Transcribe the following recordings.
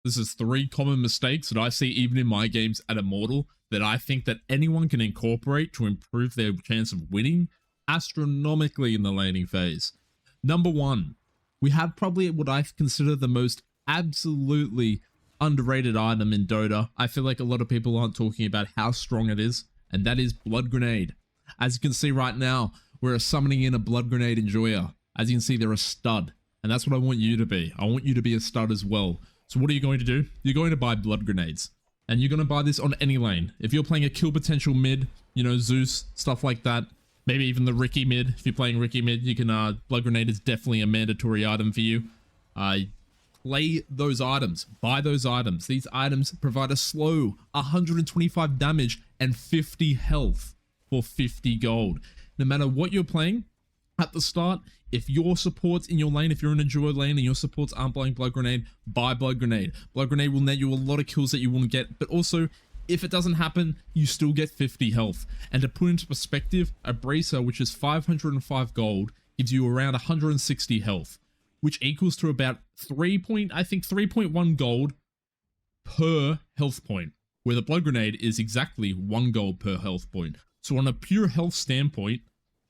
This is 3 common mistakes that I see even in my games at Immortal that I think that anyone can incorporate to improve their chance of winning astronomically in the laning phase. Number 1, we have probably what I consider the most absolutely underrated item in Dota. I feel like a lot of people aren't talking about how strong it is, and that is Blood Grenade. As you can see right now, we're summoning in a Blood Grenade enjoyer. As you can see, they're a stud, and that's what I want you to be. I want you to be a stud as well. So what are you going to do? You're going to buy Blood Grenades, and you're going to buy this on any lane. If you're playing a kill potential mid, you know, Zeus, stuff like that, maybe even the Ricky mid. If you're playing Ricky mid, you can, Blood Grenade is definitely a mandatory item for you. Play those items, buy those items. These items provide a slow 125 damage and 50 health for 50 gold. No matter what you're playing at the start, if your supports in your lane, if you're in a duo lane and your supports aren't buying Blood Grenade, buy Blood Grenade. Blood Grenade will net you a lot of kills that you won't get, but also, if it doesn't happen, you still get 50 health. And to put into perspective, a Bracer, which is 505 gold, gives you around 160 health, which equals to about 3.1 gold per health point, where the Blood Grenade is exactly 1 gold per health point. So on a pure health standpoint,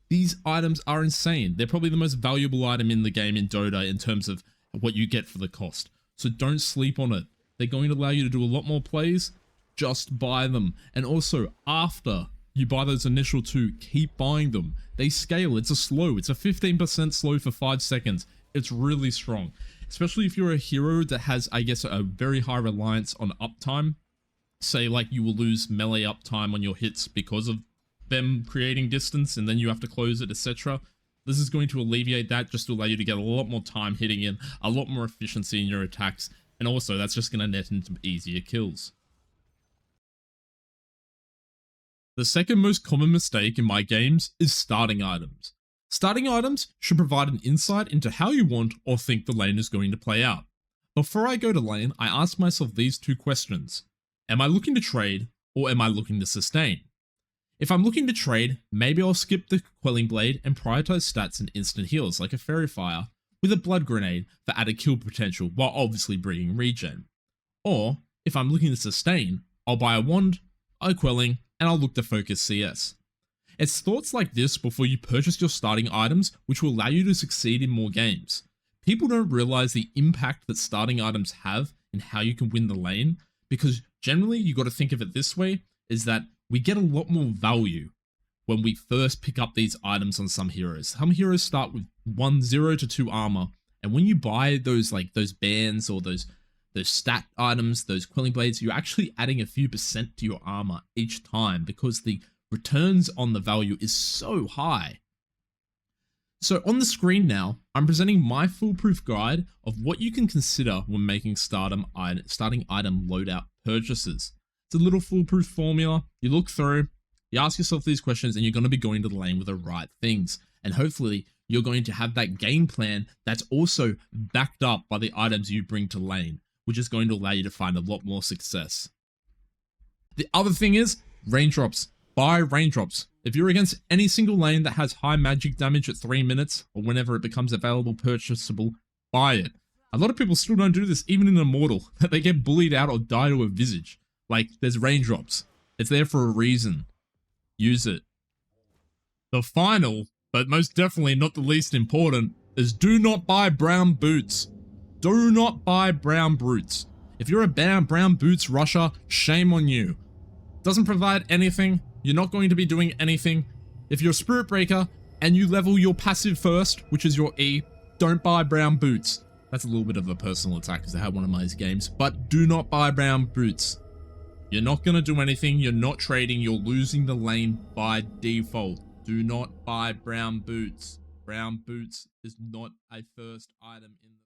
these items are insane. They're probably the most valuable item in the game in Dota in terms of what you get for the cost. So don't sleep on it. They're going to allow you to do a lot more plays. Just buy them. And also, after you buy those initial 2, keep buying them. They scale. It's a slow. It's a 15% slow for 5 seconds. It's really strong. Especially if you're a hero that has, I guess, a very high reliance on uptime. Say, like, you will lose melee uptime on your hits because of them creating distance and then you have to close it, etc. This is going to alleviate that, just to allow you to get a lot more time hitting in, a lot more efficiency in your attacks, and also that's just going to net into easier kills. The second most common mistake in my games is starting items. Starting items should provide an insight into how you want or think the lane is going to play out. Before I go to lane, I ask myself these 2 questions. Am I looking to trade, or am I looking to sustain? If I'm looking to trade, maybe I'll skip the Quelling Blade and prioritize stats and instant heals like a Fairy Fire with a Blood Grenade for added kill potential while obviously bringing regen. Or, if I'm looking to sustain, I'll buy a Wand, a Quelling, and I'll look to focus CS. It's thoughts like this before you purchase your starting items which will allow you to succeed in more games. People don't realize the impact that starting items have in how you can win the lane, because generally you got to think of it this way, is that we get a lot more value when we first pick up these items on some heroes. Some heroes start with 0 to 2 armor, and when you buy those bands or those stat items, those Quelling Blades, you're actually adding a few % to your armor each time because the returns on the value is so high. So on the screen now, I'm presenting my foolproof guide of what you can consider when making starting item loadout purchases. It's a little foolproof formula. You look through, you ask yourself these questions, and you're going to be going to the lane with the right things. And hopefully you're going to have that game plan that's also backed up by the items you bring to lane, which is going to allow you to find a lot more success. The other thing is Raindrops. Buy Raindrops. If you're against any single lane that has high magic damage at 3 minutes, or whenever it becomes available purchasable, buy it. A lot of people still don't do this, even in Immortal, that they get bullied out or die to a visage. Like, there's Raindrops. It's there for a reason. Use it. The final, but most definitely not the least important, is do not buy brown boots. Do not buy brown boots. If you're a brown boots rusher, shame on you. Doesn't provide anything. You're not going to be doing anything. If you're a Spirit Breaker and you level your passive first, which is your E, don't buy brown boots. That's a little bit of a personal attack because I had one of my games, but do not buy brown boots. You're not going to do anything. You're not trading. You're losing the lane by default. Do not buy brown boots. Brown boots is not a first item in the